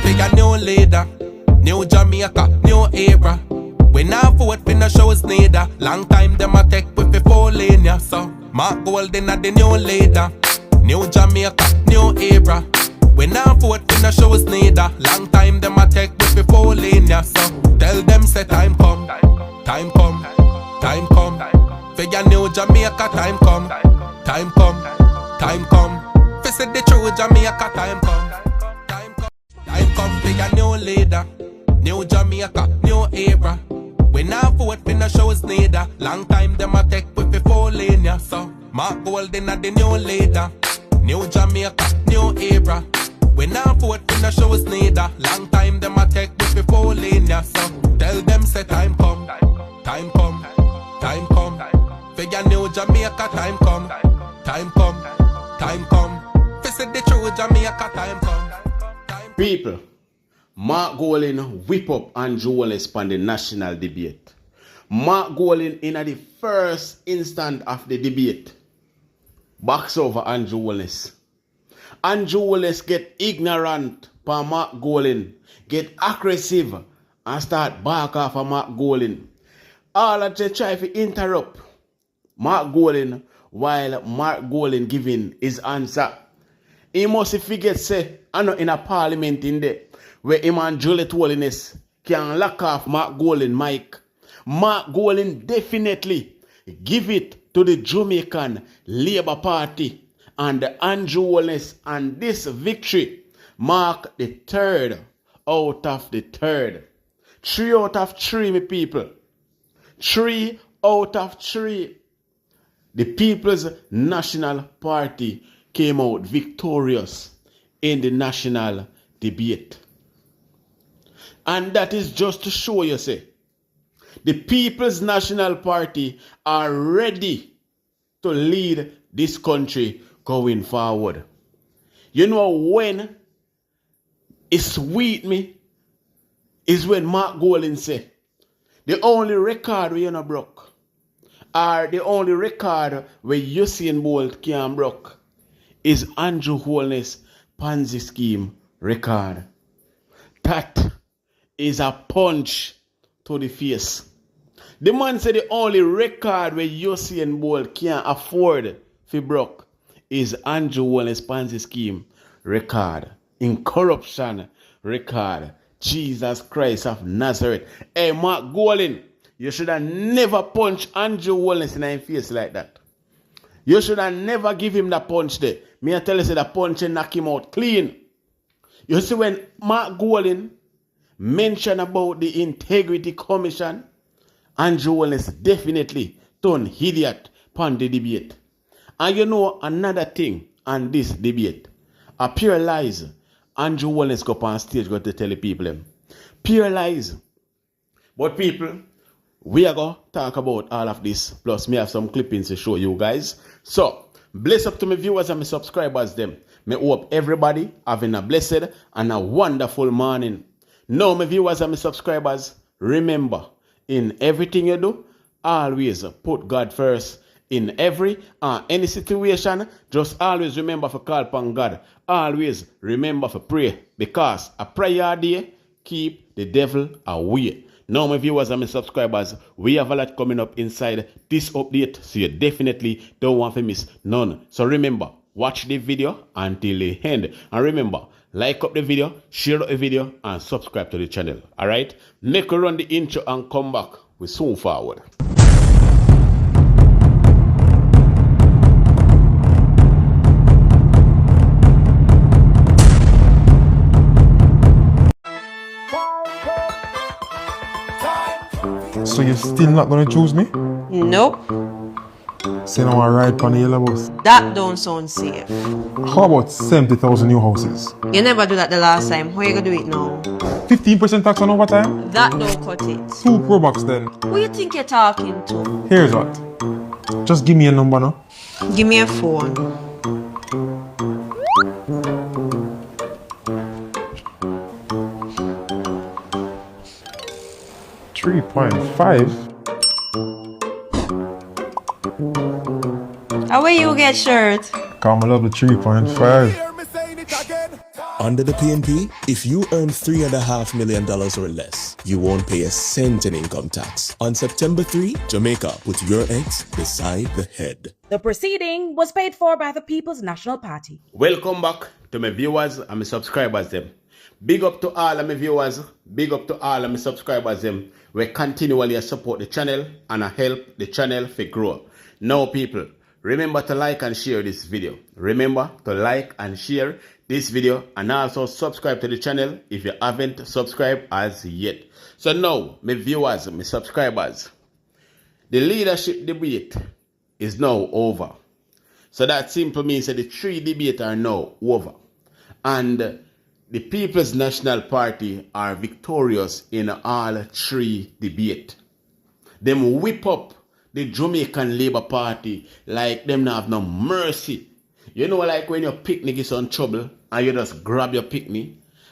for your new leader. New Jamaica, new era. We now vote for no shows neither. Long time them a take with the 4 lane, yeah. So Mark Golden are the new leader. New Jamaica, new era. We now vote for no shows neither. Long time them a take with the 4 lane, yeah. So tell them say time come, time come, time come. For your new Jamaica, time come, time come, time come. For say the true Jamaica, time come, time come, time come. For your new leader. New Jamaica, new era. We now vote for no shows neither. Long time them a take with the 4 lane, yeah. So Mark Golden are the new leader. New Jamaica, new era. We now vote for no shows neither. Long time them a take with the 4 lane, yeah. So tell them say time come, time come, time come. For your new Jamaica, time come, time come, time come. For say the true Jamaica, time come. People, Mark Golden whip up Andrew Holness on the national debate. Mark Golden in the first instant of the debate backs over Andrew Holness. Andrew Holness get ignorant for Mark Golden, get aggressive and start back off of Mark Golden. All of them try to interrupt Mark Golden while Mark Golden giving his answer. He must forget say, I know in a parliament in there, where him and Juliet Holness can lock off Mark Golden mic. Mark Golden definitely give it to the Jamaican Labour Party and Andrew Holness, and this victory mark the 3rd out of the 3rd. 3 out of 3, my people. 3 out of 3. The People's National Party came out victorious in the national debate. And that is just to show you, say, the People's National Party are ready to lead this country going forward. You know when it sweet me is when Mark Golden say, the only record we not broke, or the only record where Usain Bolt can broke, is Andrew Holness Ponzi scheme record. That is a punch to the face. The man said the only record where Usain Bolt can't afford to broke is Andrew Holness Ponzi scheme record. In corruption record. Jesus Christ of Nazareth. Hey, Mark Golden, you should have never punched Andrew Holness in his face like that. You should have never give him that punch there. Me I tell you, say the punch and knock him out clean. You see, when Mark Golden mentioned about the Integrity Commission, Andrew Holness definitely turned idiot upon the debate. And you know another thing on this debate, a pure lies. Andrew Holness go up on stage go to tell the people pure lies. But people, we are going to talk about all of this. Plus, me have some clippings to show you guys. So, bless up to my viewers and my subscribers them. Me hope everybody having a blessed and a wonderful morning. Now, my viewers and my subscribers, remember, in everything you do, always put God first. In every any situation, just always remember to call upon God. Always remember to pray, because a prayer day keep the devil away. Now, my viewers and my subscribers, we have a lot coming up inside this update, so you definitely don't want to miss none. So remember, watch the video until the end. And remember, like up the video, share up the video, and subscribe to the channel. Alright? Make a run the intro and come back. We soon forward. So you're still not gonna choose me? Nope. Say now I ride on the yellow bus. That don't sound safe. How about 70,000 new houses? You never do that the last time. How you gonna do it now? 15% tax on overtime? That don't cut it. 2 Pro Box then. Who you think you're talking to? Here's what. Just give me a number now. Give me a phone. $3.5. How will you get shirt? Come, I love the 3.5. Hear me saying it again. Under the PNP, if you earn $3.5 million or less, you won't pay a cent in income tax. On September 3, Jamaica, put your eggs beside the head. The proceeding was paid for by the People's National Party. Welcome back to my viewers and my subscribers them. Big up to all of my viewers, big up to all of my subscribers them. We continually support the channel and help the channel to grow. Now people, remember to like and share this video. Remember to like and share this video and also subscribe to the channel if you haven't subscribed as yet. So now, my viewers, my subscribers, the leadership debate is now over. So that simply means that the 3 debates are now over. And the People's National Party are victorious in all 3 debates. Them whip up the Jamaican Labour Party like them not have no mercy. You know, like when your picnic is on trouble and you just grab your picnic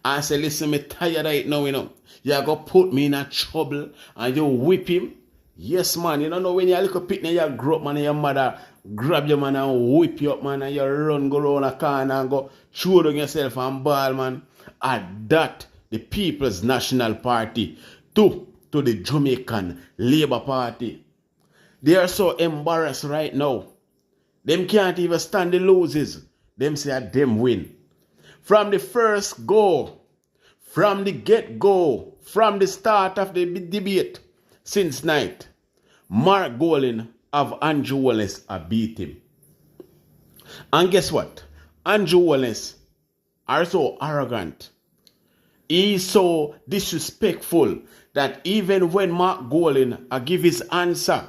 and say, listen, me tired of it now, you know. You go put me in a trouble and you whip him. Yes, man. You don't know when you look a picnic, you grow up, man, and your mother grab your man and whip you up, man, and you run, go around a corner and go throw down yourself and ball, man. At that, the People's National Party to the Jamaican Labour Party. They are so embarrassed right now. Them can't even stand the losses. Them say them win. From the first go, from the get-go, from the start of the debate, since night, Mark Golin of Andrew Holness beat him. And guess what? Andrew Holness are so arrogant. He's so disrespectful that even when Mark Golin give his answer,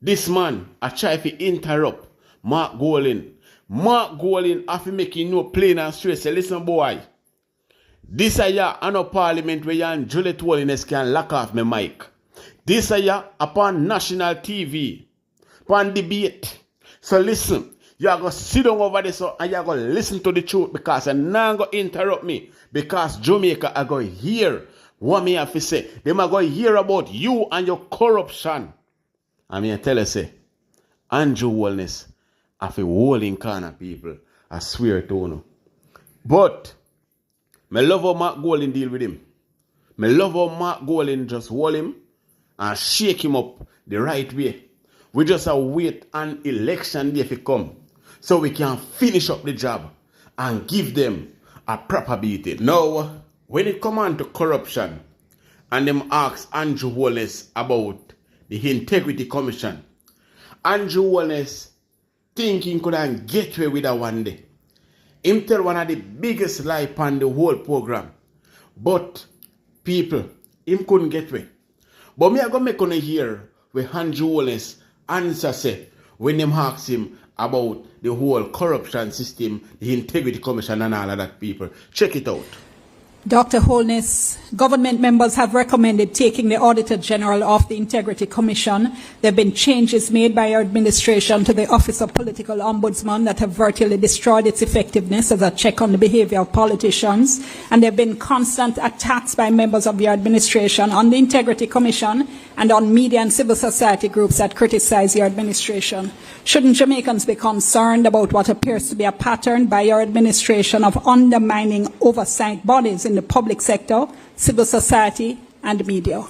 this man try to interrupt Mark Golin. Mark Golin have to make you know plain and straight. Say, listen, boy, this is ya an parliament where you and Juliet Holness can lock off my mic. This is ya upon national TV, upon debate. So listen, you are going to sit down over there and you are going to listen to the truth because I'm not going to interrupt me because Jamaica are going to hear what me have to say. They are going to hear about you and your corruption. I mean, I tell you, say, Andrew Holness have a hole in corner, people. I swear to you. But, I love how Mark Golin deal with him. I love how Mark Golin just hold him and shake him up the right way. We just wait an election day to come so we can finish up the job and give them a proper beating. Now, when it comes on to corruption and them ask Andrew Holness about the Integrity Commission, Andrew Holness thinking could get away with that one day. Him tell one of the biggest lie on the whole program. But people, him couldn't get away. But me I go make on hear where Andrew Holness answer say when them ask him about the whole corruption system, the Integrity Commission and all of that, people. Check it out. Dr. Holness, government members have recommended taking the Auditor General off the Integrity Commission. There have been changes made by your administration to the Office of Political Ombudsman that have virtually destroyed its effectiveness as a check on the behavior of politicians. And there have been constant attacks by members of your administration on the Integrity Commission and on media and civil society groups that criticize your administration. Shouldn't Jamaicans be concerned about what appears to be a pattern by your administration of undermining oversight bodies in the public sector, civil society, and media?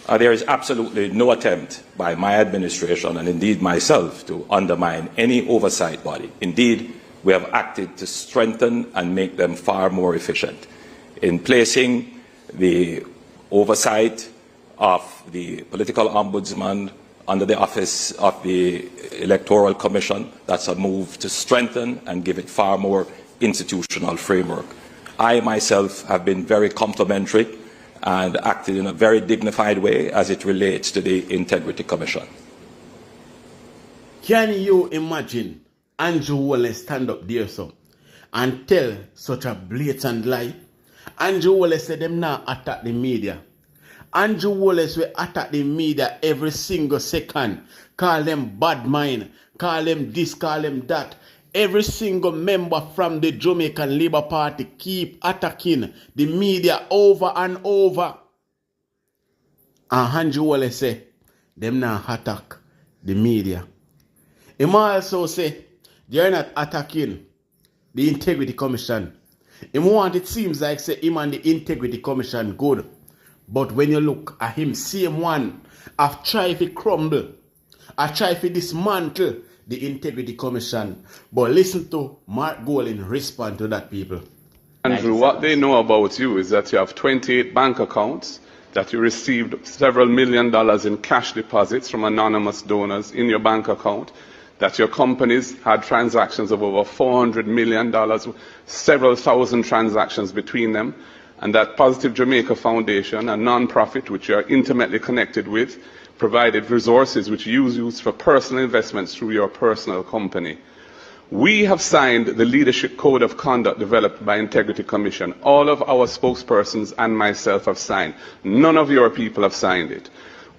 There is absolutely no attempt by my administration and indeed myself to undermine any oversight body. Indeed, we have acted to strengthen and make them far more efficient. In placing the oversight of the political ombudsman under the office of the Electoral Commission, that's a move to strengthen and give it far more institutional framework. I myself have been very complimentary and acted in a very dignified way as it relates to the Integrity Commission. Can you imagine Andrew Holness stand up there so and tell such a blatant lie? Andrew Holness said them now attack the media. Andrew Holness will attack the media every single second. Call them bad mind, call them this, call them that. Every single member from the Jamaican Labour Party keep attacking the media over and over. And Andrew Holness say, them now attack the media. He also say, they're not attacking the Integrity Commission. It seems like say him and the Integrity Commission good. But when you look at him, same one, I've tried to crumble. I try to dismantle the Integrity Commission. But listen to Mark Golding respond to that, people. Andrew, what they know about you is that you have 28 bank accounts, that you received several $1 million in cash deposits from anonymous donors in your bank account, that your companies had transactions of over $400 million, several thousand transactions between them, and that Positive Jamaica Foundation, a non-profit which you are intimately connected with, provided resources which you use for personal investments through your personal company. We have signed the Leadership Code of Conduct developed by Integrity Commission. All of our spokespersons and myself have signed. None of your people have signed it.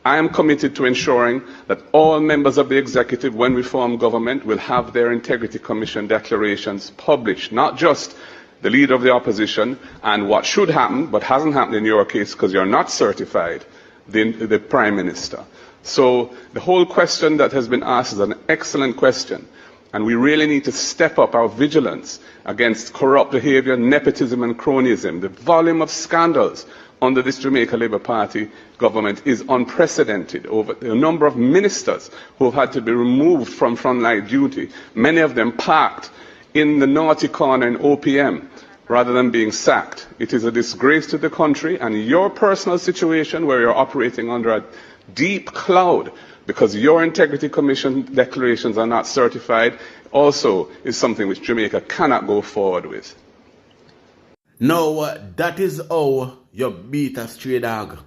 I am committed to ensuring that all members of the executive, when we form government, will have their Integrity Commission declarations published, not just the leader of the opposition and what should happen, but hasn't happened in your case because you're not certified, the Prime Minister. So the whole question that has been asked is an excellent question. And we really need to step up our vigilance against corrupt behavior, nepotism and cronyism. The volume of scandals under this Jamaica Labour Party government is unprecedented. Over the number of ministers who have had to be removed from frontline duty, many of them parked in the naughty corner in OPM rather than being sacked. It is a disgrace to the country, and your personal situation where you're operating under a deep cloud because your Integrity Commission declarations are not certified, also is something which Jamaica cannot go forward with. Now, that is how you beat a stray dog.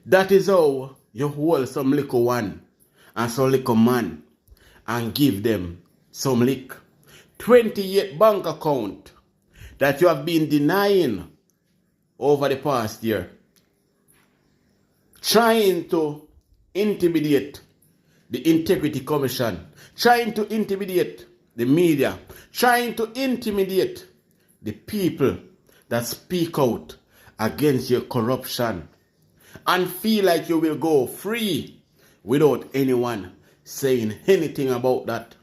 That is how you hold some little one and some little man and give them some lick. 28 bank account that you have been denying over the past year. Trying to intimidate the Integrity Commission, trying to intimidate the media, trying to intimidate the people that speak out against your corruption and feel like you will go free without anyone saying anything about that.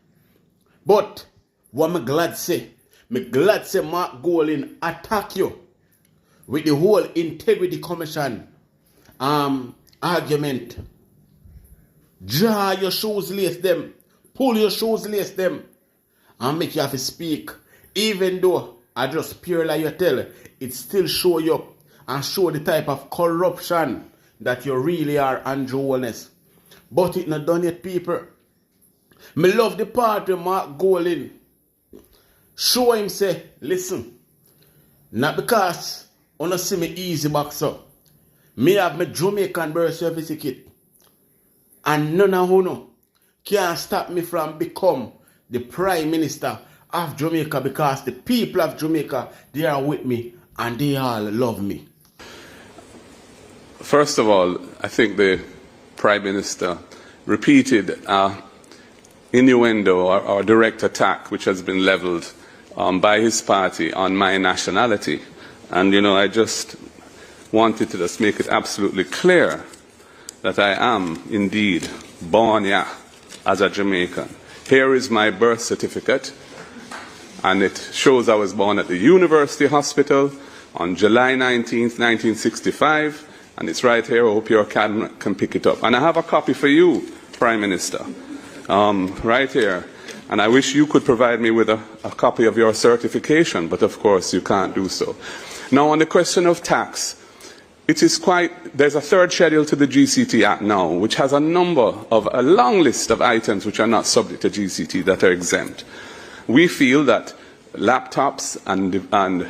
But what me glad say Mark Golding attack you with the whole Integrity Commission argument. Draw your shoes, lace them. Pull your shoes, lace them. And make you have to speak. Even though I just pure like you tell, it still show you and show the type of corruption that you really are, Andrew Holness. But it not done yet, people. Me love the part where Mark Golding show him say, listen, not because I don't see me easy box up. Me have my Jamaican birth certificate. And none of you can stop me from become the Prime Minister of Jamaica because the people of Jamaica, they are with me and they all love me. First of all, I think the Prime Minister repeated innuendo or direct attack which has been leveled by his party on my nationality. And, you know, I just wanted to just make it absolutely clear that I am indeed born here as a Jamaican. Here is my birth certificate, and it shows I was born at the University Hospital on July 19th, 1965, and it's right here. I hope your cabinet can pick it up. And I have a copy for you, Prime Minister, right here. And I wish you could provide me with a copy of your certification, but of course you can't do so. Now, on the question of tax, there's a third schedule to the GCT Act now, which has a long list of items which are not subject to GCT that are exempt. We feel that laptops and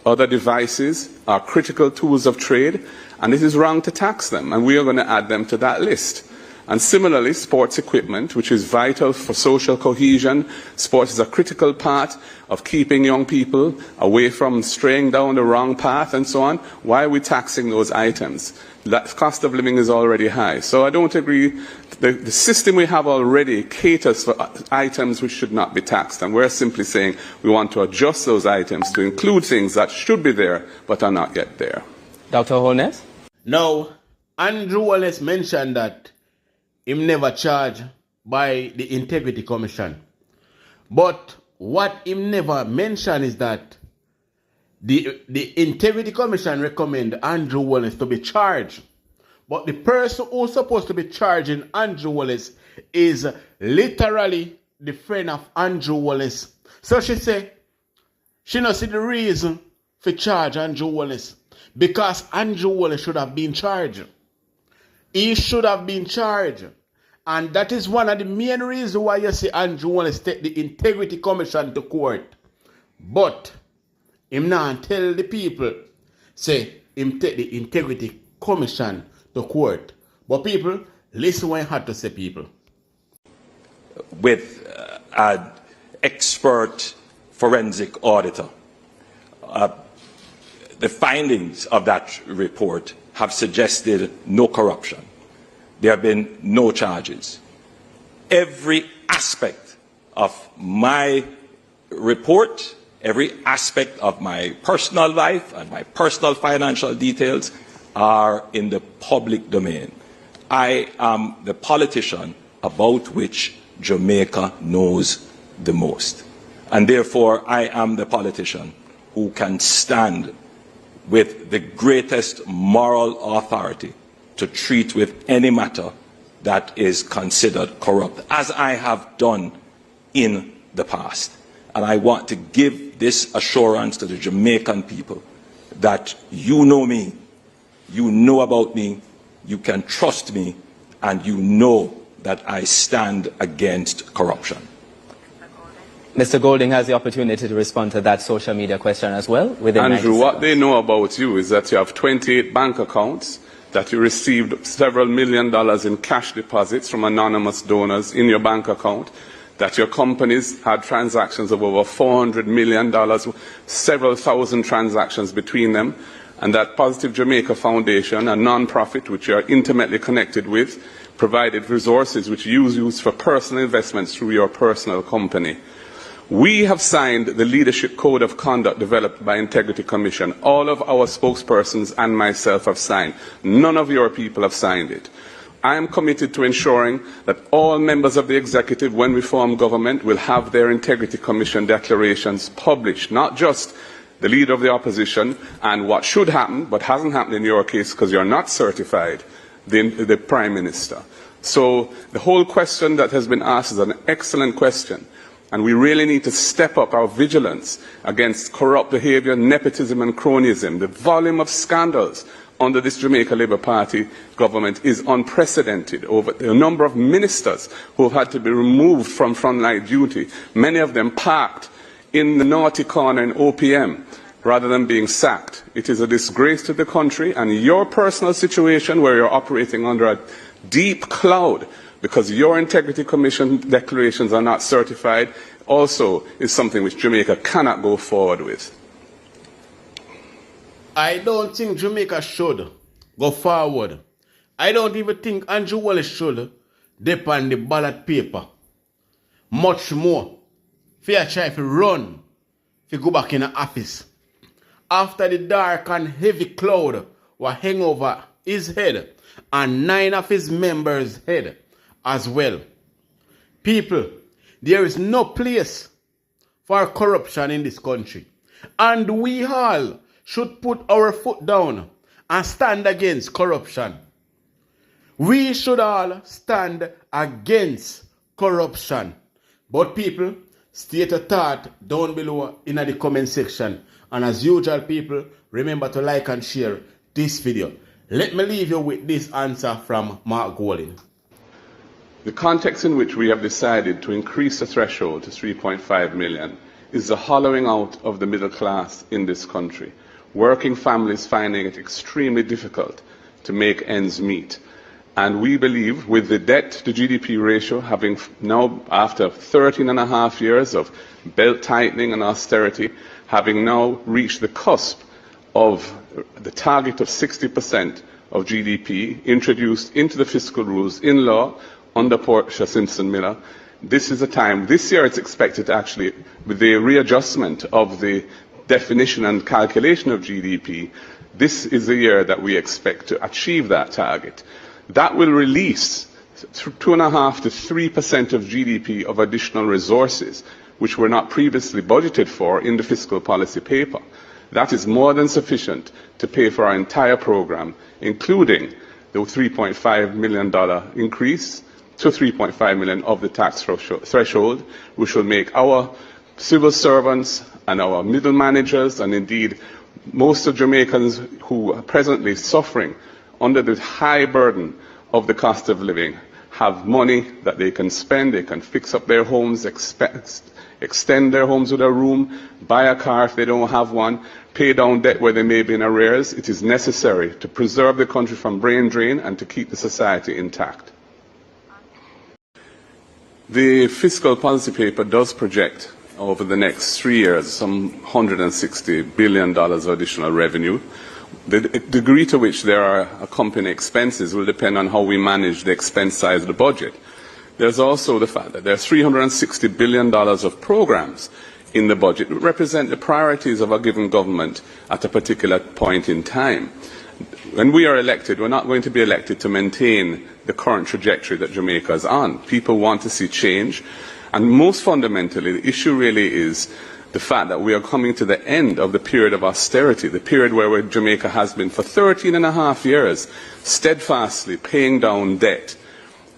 other devices are critical tools of trade, and it is wrong to tax them, and we are going to add them to that list. And similarly, sports equipment, which is vital for social cohesion. Sports is a critical part of keeping young people away from straying down the wrong path and so on. Why are we taxing those items? That cost of living is already high. So I don't agree. The system we have already caters for items which should not be taxed. And we're simply saying we want to adjust those items to include things that should be there but are not yet there. Dr. Holness? Now, Andrew Holness mentioned that him never charged by the Integrity Commission. But what him never mentioned is that The Integrity Commission recommend Andrew Holness to be charged. But the person who's supposed to be charging Andrew Holness is literally the friend of Andrew Holness. So she say, she not see the reason for charge Andrew Holness. Because Andrew Holness should have been charged. He should have been charged. And that is one of the main reasons why you see Andrew Holness take the Integrity Commission to court. But him not tell the people, say, him take the Integrity Commission to court. But people, listen what I had to say, people. With an expert forensic auditor, the findings of that report have suggested no corruption. There have been no charges. Every aspect of my report, every aspect of my personal life and my personal financial details are in the public domain. I am the politician about which Jamaica knows the most. And therefore, I am the politician who can stand with the greatest moral authority to treat with any matter that is considered corrupt, as I have done in the past. And I want to give this assurance to the Jamaican people that you know me, you know about me, you can trust me, and you know that I stand against corruption. Mr. Golding has the opportunity to respond to that social media question as well. Andrew, what they know about you is that you have 28 bank accounts, that you received several $1 million in cash deposits from anonymous donors in your bank account, that your companies had transactions of over $400 million, several thousand transactions between them, and that Positive Jamaica Foundation, a non-profit which you are intimately connected with, provided resources which you use for personal investments through your personal company. We have signed the Leadership Code of Conduct developed by Integrity Commission. All of our spokespersons and myself have signed. None of your people have signed it. I am committed to ensuring that all members of the executive, when we form government, will have their Integrity Commission declarations published, not just the leader of the opposition and what should happen, but hasn't happened in your case because you're not certified, the Prime Minister. So the whole question that has been asked is an excellent question. And we really need to step up our vigilance against corrupt behaviour, nepotism and cronyism. The volume of scandals under this Jamaica Labour Party government is unprecedented. Over the number of ministers who have had to be removed from frontline duty, many of them parked in the naughty corner in OPM rather than being sacked. It is a disgrace to the country, and your personal situation where you're operating under a deep cloud because your Integrity Commission declarations are not certified, also is something which Jamaica cannot go forward with. I don't think Jamaica should go forward. I don't even think Andrew Holness should depend the ballot paper. Much more. Fear try to run, to go back in the office. After the dark and heavy cloud were hang over his head and 9 of his members' head as well. People, there is no place for corruption in this country. And we all should put our foot down and stand against corruption. We should all stand against corruption. But people, state a thought down below in the comment section. And as usual, people, remember to like and share this video. Let me leave you with this answer from Mark Golding. The context in which we have decided to increase the threshold to 3.5 million is the hollowing out of the middle class in this country. Working families finding it extremely difficult to make ends meet. And we believe with the debt to GDP ratio having now, after 13 and a half years of belt tightening and austerity, having now reached the cusp of the target of 60% of GDP introduced into the fiscal rules in law under Portia Simpson Miller, this is a time, this year it's expected to actually, with the readjustment of the definition and calculation of GDP, this is the year that we expect to achieve that target. That will release 2.5% to 3% of GDP of additional resources, which were not previously budgeted for in the fiscal policy paper. That is more than sufficient to pay for our entire program, including the $3.5 million increase to $3.5 million of the tax threshold, which will make our civil servants and our middle managers, and indeed most of Jamaicans who are presently suffering under the high burden of the cost of living, have money that they can spend. They can fix up their homes, extend their homes with a room, buy a car if they don't have one, pay down debt where they may be in arrears. It is necessary to preserve the country from brain drain and to keep the society intact. The fiscal policy paper does project over the next 3 years some $160 billion of additional revenue. The degree to which there are accompanying expenses will depend on how we manage the expense side of the budget. There's also the fact that there are $360 billion of programs in the budget that represent the priorities of a given government at a particular point in time. When we are elected, we're not going to be elected to maintain the current trajectory that Jamaica is on. People want to see change. And most fundamentally, the issue really is the fact that we are coming to the end of the period of austerity, the period where Jamaica has been for 13 and a half years, steadfastly paying down debt.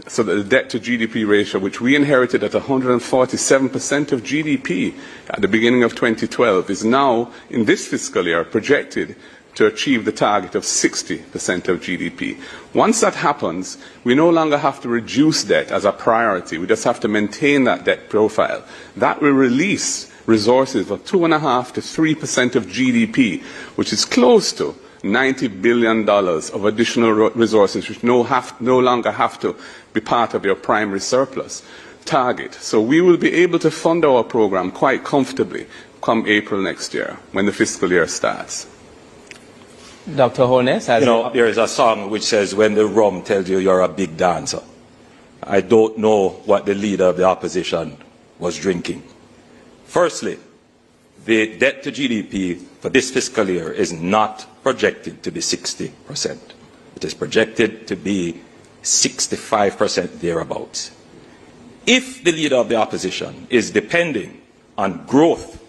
So that the debt to GDP ratio, which we inherited at 147% of GDP at the beginning of 2012, is now, in this fiscal year, projected to achieve the target of 60% of GDP. Once that happens, we no longer have to reduce debt as a priority. We just have to maintain that debt profile. That will release resources of 2.5% to 3% of GDP, which is close to $90 billion of additional resources which no longer have to be part of your primary surplus target. So we will be able to fund our program quite comfortably come April next year when the fiscal year starts. Dr. Holness, there is a song which says, when the rum tells you you're a big dancer. I don't know what the leader of the opposition was drinking. Firstly, the debt to GDP for this fiscal year is not projected to be 60%. It is projected to be 65% thereabouts. If the leader of the opposition is depending on growth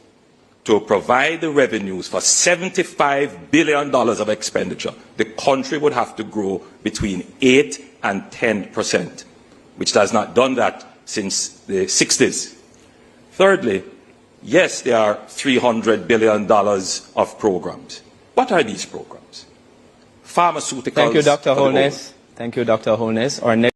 to provide the revenues for $75 billion of expenditure, the country would have to grow between 8 and 10%, which has not done that since the 60s. Thirdly, yes, there are $300 billion of programs. What are these programs? Pharmaceuticals. Thank you, Dr. Holness. Thank you, Dr. Holness. Our next